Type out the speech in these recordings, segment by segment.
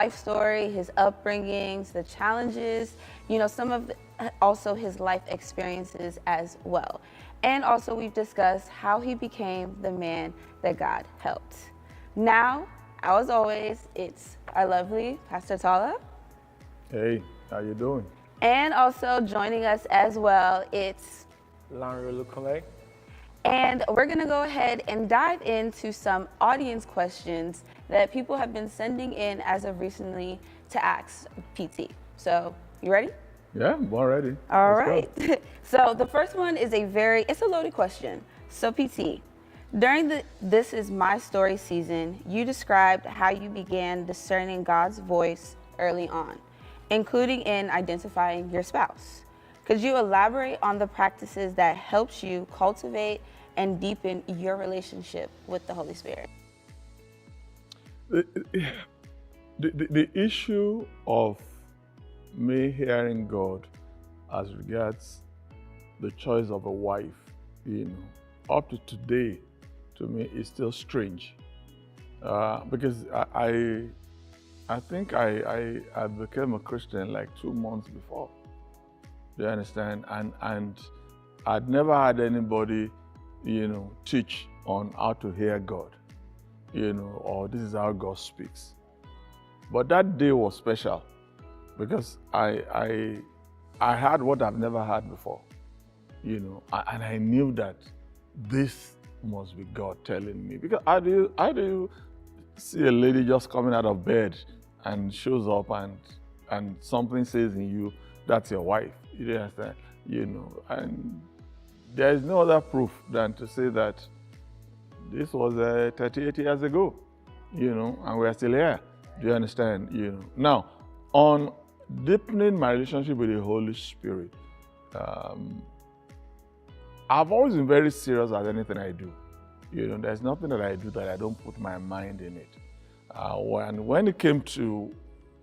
life story, his upbringings, the challenges, some of also his life experiences as well. And also we've discussed how he became the man that God helped. Now, as always, it's our lovely Pastor Tola. Hey, how you doing? And also joining us as well, it's and we're going to go ahead and dive into some audience questions that people have been sending in as of recently to ask PT. So, you ready? Yeah, I'm ready. All Let's right. go. So, the first one is it's a loaded question. So, PT, during the This Is My Story season, you described how you began discerning God's voice early on, including in identifying your spouse. Could you elaborate on the practices that helped you cultivate and deepen your relationship with the Holy Spirit? The issue of me hearing God as regards the choice of a wife, up to today, to me, is still strange. Because I think I became a Christian like 2 months before. Do you understand? And I'd never had anybody, teach on how to hear God, or this is how God speaks. But that day was special because I had what I've never had before, and I knew that this must be God telling me. Because how do you see a lady just coming out of bed and shows up and something says in you, that's your wife? You understand? And there is no other proof than to say that this was 38 years ago, and we're still here. Do you understand? Now, on deepening my relationship with the Holy Spirit, I've always been very serious at anything I do. There's nothing that I do that I don't put my mind in it. When it came to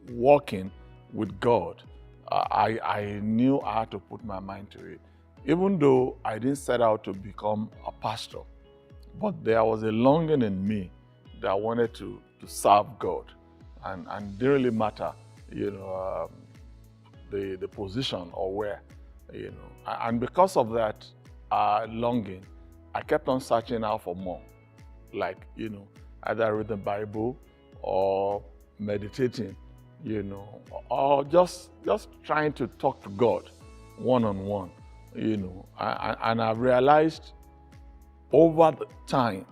walking with God, I knew how to put my mind to it. Even though I didn't set out to become a pastor, but there was a longing in me that I wanted to serve God, and it didn't really matter, the position or where, And because of that longing, I kept on searching out for more, like, either read the Bible or meditating, or just trying to talk to God one-on-one, and I've realized over the time,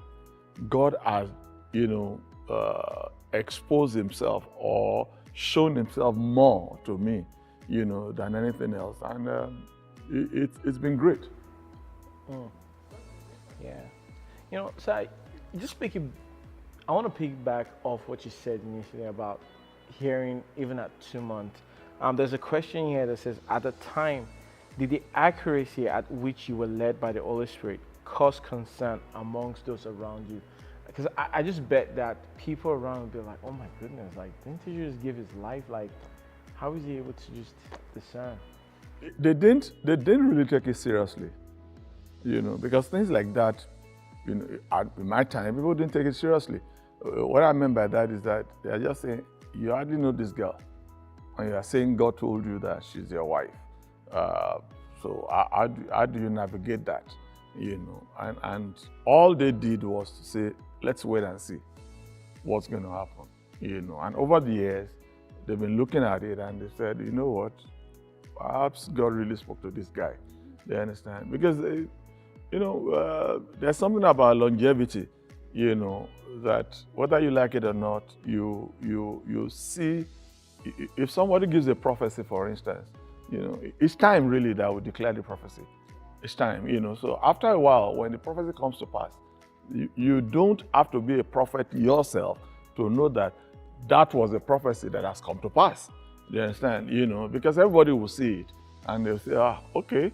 God has, exposed himself or shown himself more to me, than anything else. And it's been great. Yeah. So I want to piggyback off what you said initially about hearing even at 2 months. There's a question here that says, at the time, did the accuracy at which you were led by the Holy Spirit cause concern amongst those around you? Because I just bet that people around would be like, oh my goodness, like, didn't he just give his life? Like, how is he able to just discern? They didn't really take it seriously, because things like that, in my time, people didn't take it seriously. What I mean by that is that they are just saying, you hardly know this girl, and you are saying God told you that she's your wife. So how do you navigate that? And all they did was to say, let's wait and see what's going to happen. And over the years, they've been looking at it and they said, you know what? Perhaps God really spoke to this guy. They understand? Because, there's something about longevity, that whether you like it or not, you see, if somebody gives a prophecy, for instance, it's time really that will declare the prophecy. It's time, So after a while, when the prophecy comes to pass, you don't have to be a prophet yourself to know that that was a prophecy that has come to pass. You understand? Because everybody will see it and they'll say, okay.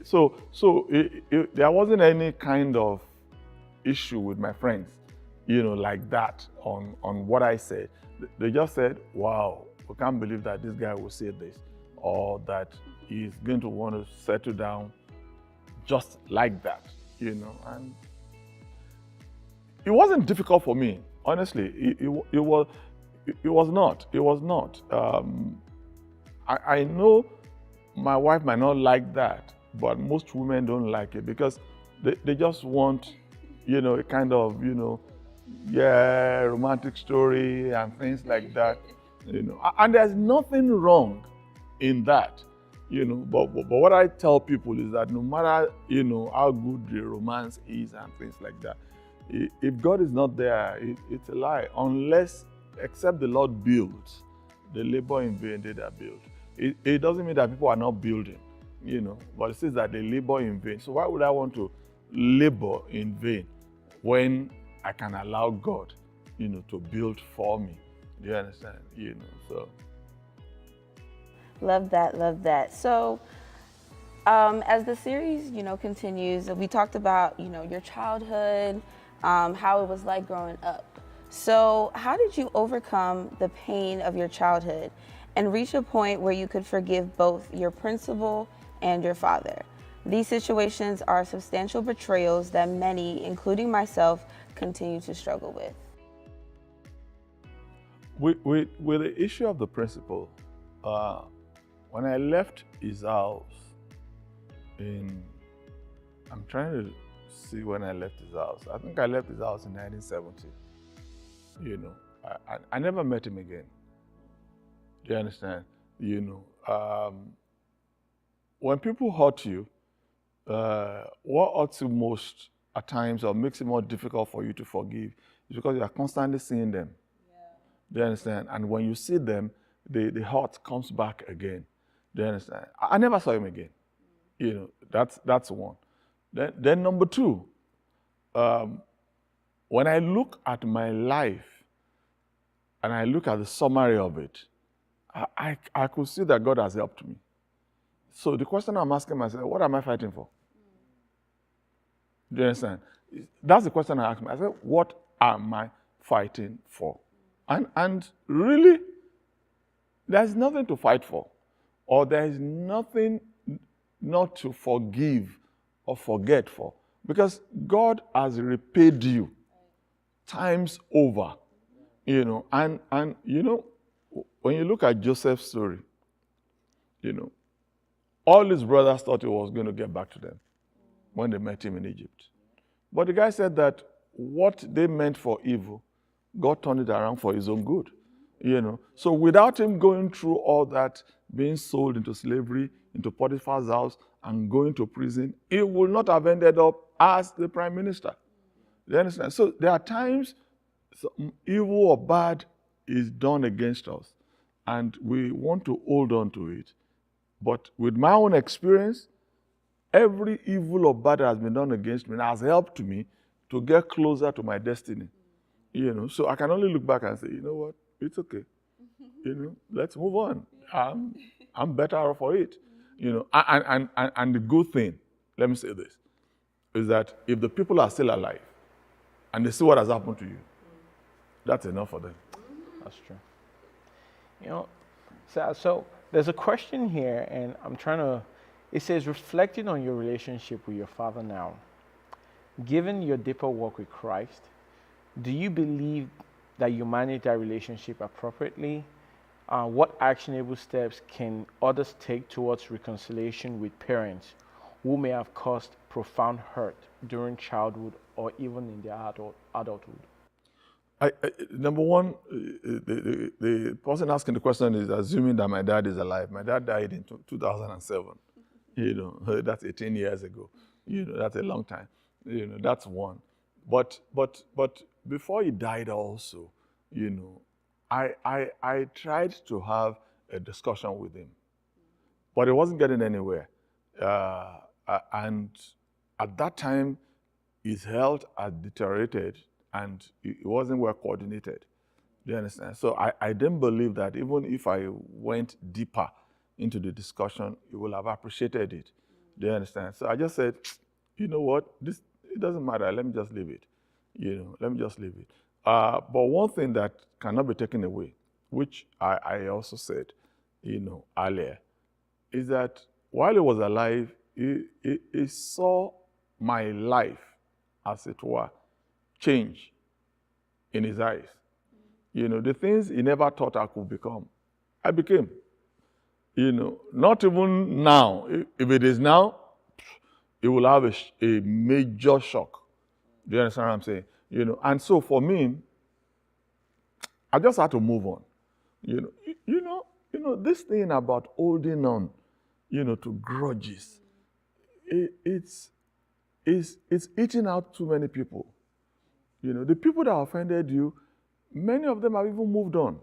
So there wasn't any kind of issue with my friends, like that on what I said. They just said, wow, we can't believe that this guy will say this, or that he's going to want to settle down just like that, and it wasn't difficult for me, honestly. It was, It was not. It was not. I know my wife might not like that, but most women don't like it because they just want, a kind of, romantic story and things like that, And there's nothing wrong in that, But what I tell people is that no matter, how good the romance is and things like that, if God is not there, it's a lie. Except the Lord builds, they labor in vain, they that build. It doesn't mean that people are not building, but it says that they labor in vain. So why would I want to labor in vain when I can allow God, to build for me? Do you understand? So. Love that, love that. So, as the series, continues, we talked about, your childhood, how it was like growing up. So, how did you overcome the pain of your childhood and reach a point where you could forgive both your principal and your father? These situations are substantial betrayals that many, including myself, continue to struggle with. With the issue of the principal, when I left his house I'm trying to see when I left his house. I think I left his house in 1970. I never met him again. Do you understand? When people hurt you, what hurts you most at times or makes it more difficult for you to forgive is because you are constantly seeing them. Do you understand? And when you see them, the hurt comes back again. Do you understand? I never saw him again. That's one. Then number two, when I look at my life and I look at the summary of it, I could see that God has helped me. So the question I'm asking myself, what am I fighting for? Do you understand? That's the question I ask myself. I said, what am I fighting for? And really, there's nothing to fight for, or there's nothing not to forgive or forget for, because God has repaid you times over, and when you look at Joseph's story, all his brothers thought he was going to get back to them when they met him in Egypt. But the guy said that what they meant for evil, God turned it around for his own good. So without him going through all that, being sold into slavery, into Potiphar's house, and going to prison, he would not have ended up as the prime minister. You understand? So there are times evil or bad is done against us, and we want to hold on to it. But with my own experience, every evil or bad that has been done against me has helped me to get closer to my destiny. So I can only look back and say, you know what, it's okay. Let's move on. I'm better off for it. And the good thing, let me say this, is that if the people are still alive and they see what has happened to you, that's enough for them. That's true. So there's a question here, and it says, reflecting on your relationship with your father now, given your deeper walk with Christ, do you believe that you manage that relationship appropriately? What actionable steps can others take towards reconciliation with parents who may have caused profound hurt during childhood or even in their adulthood? Number one, the person asking the question is assuming that my dad is alive. My dad died in 2007. That's 18 years ago. That's a long time. That's one. But before he died also, I tried to have a discussion with him, but it wasn't getting anywhere. And at that time, his health had deteriorated and it wasn't well coordinated. Do you understand? So I didn't believe that even if I went deeper into the discussion, he would have appreciated it. Do you understand? So I just said, you know what, it doesn't matter, let me just leave it. Let me just leave it. But one thing that cannot be taken away, which I also said, earlier, is that while he was alive, he saw my life, as it were, change in his eyes. the things he never thought I could become, I became. Not even now. If it is now, it will have a major shock. Do you understand what I'm saying? And so for me, I just had to move on. This thing about holding on, to grudges, it's eating out too many people. The people that offended you, many of them have even moved on.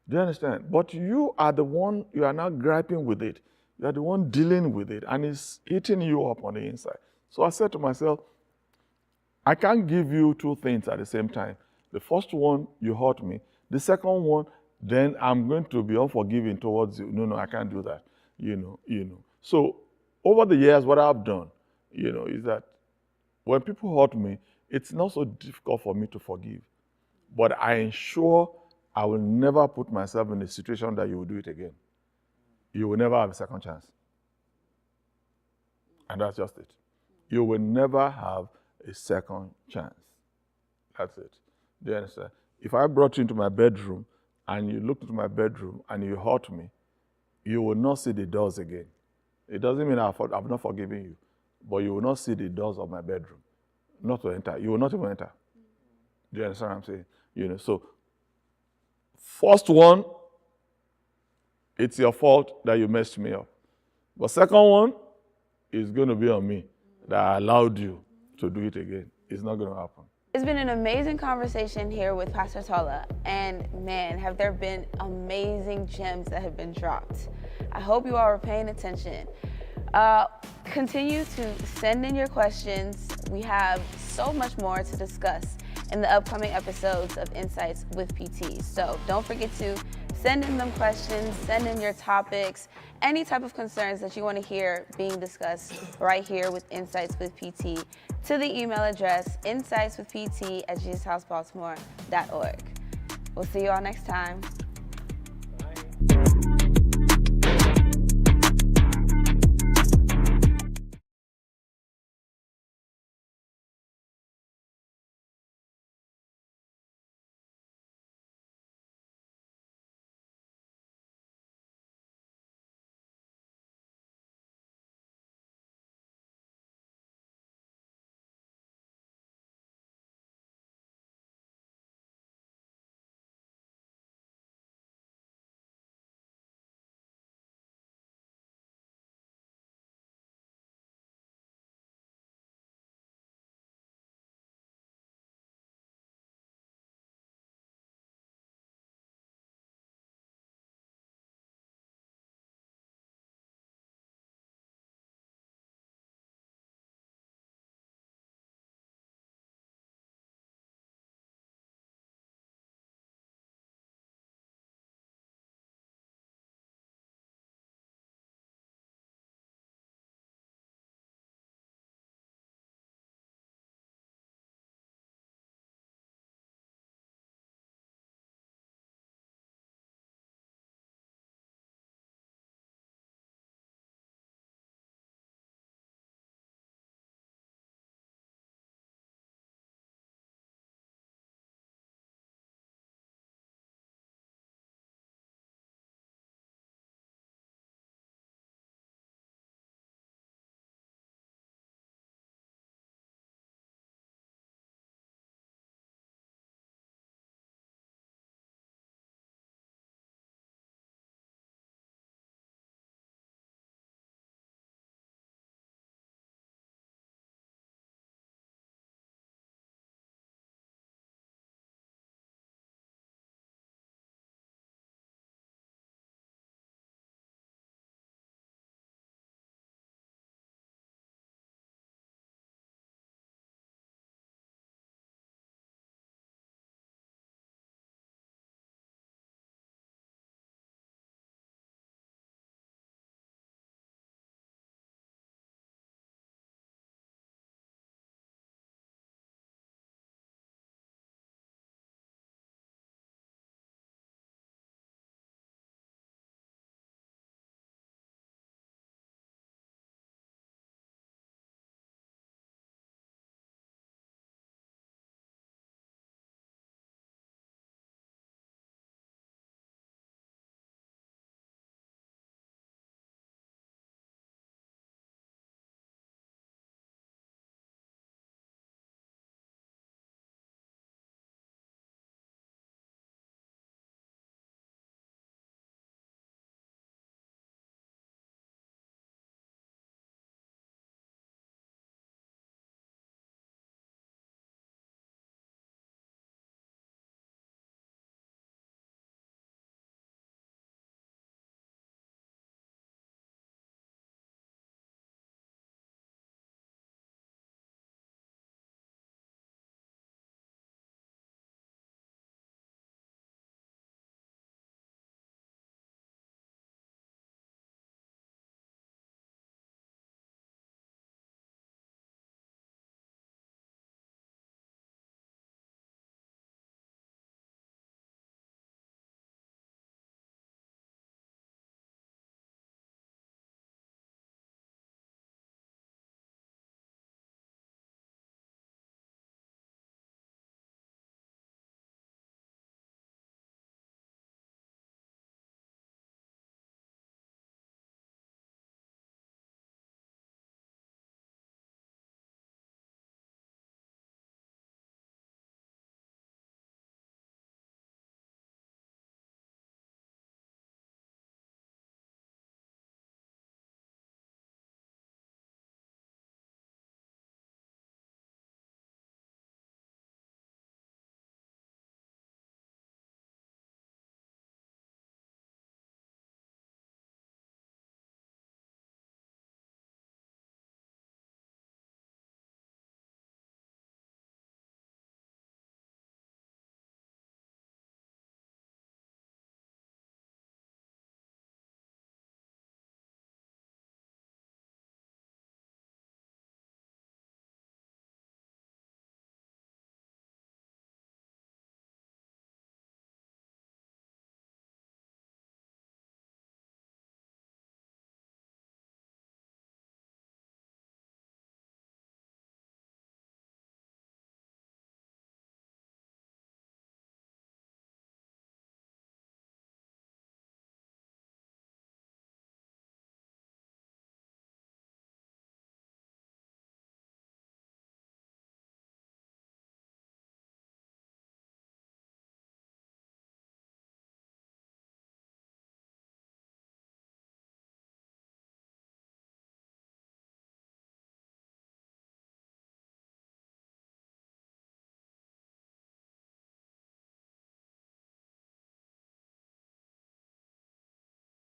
Do you understand? But you are the one, you are now griping with it. You are the one dealing with it, and it's eating you up on the inside. So I said to myself, I can't give you two things at the same time. The first one, you hurt me. The second one, then I'm going to be unforgiving towards you. No, I can't do that. So over the years, what I've done, is that when people hurt me, it's not so difficult for me to forgive. But I ensure I will never put myself in a situation that you will do it again. You will never have a second chance. And that's just it. You will never have a second chance. That's it. Do you understand? If I brought you into my bedroom and you looked into my bedroom and you hurt me, you will not see the doors again. It doesn't mean I've not forgiven you, but you will not see the doors of my bedroom. Not to enter. You will not even enter. Do you understand what I'm saying? So first one, it's your fault that you messed me up. But second one is going to be on me that I allowed you to do it again. It's not going to happen. It's been an amazing conversation here with Pastor Tola, and man, have there been amazing gems that have been dropped. I hope you all are paying attention. Continue to send in your questions. We have so much more to discuss in the upcoming episodes of Insights with PT. So don't forget to send in them questions, send in your topics, any type of concerns that you want to hear being discussed right here with Insights with PT to the email address insightswithpt@jesushousebaltimore.org. We'll see you all next time. Bye.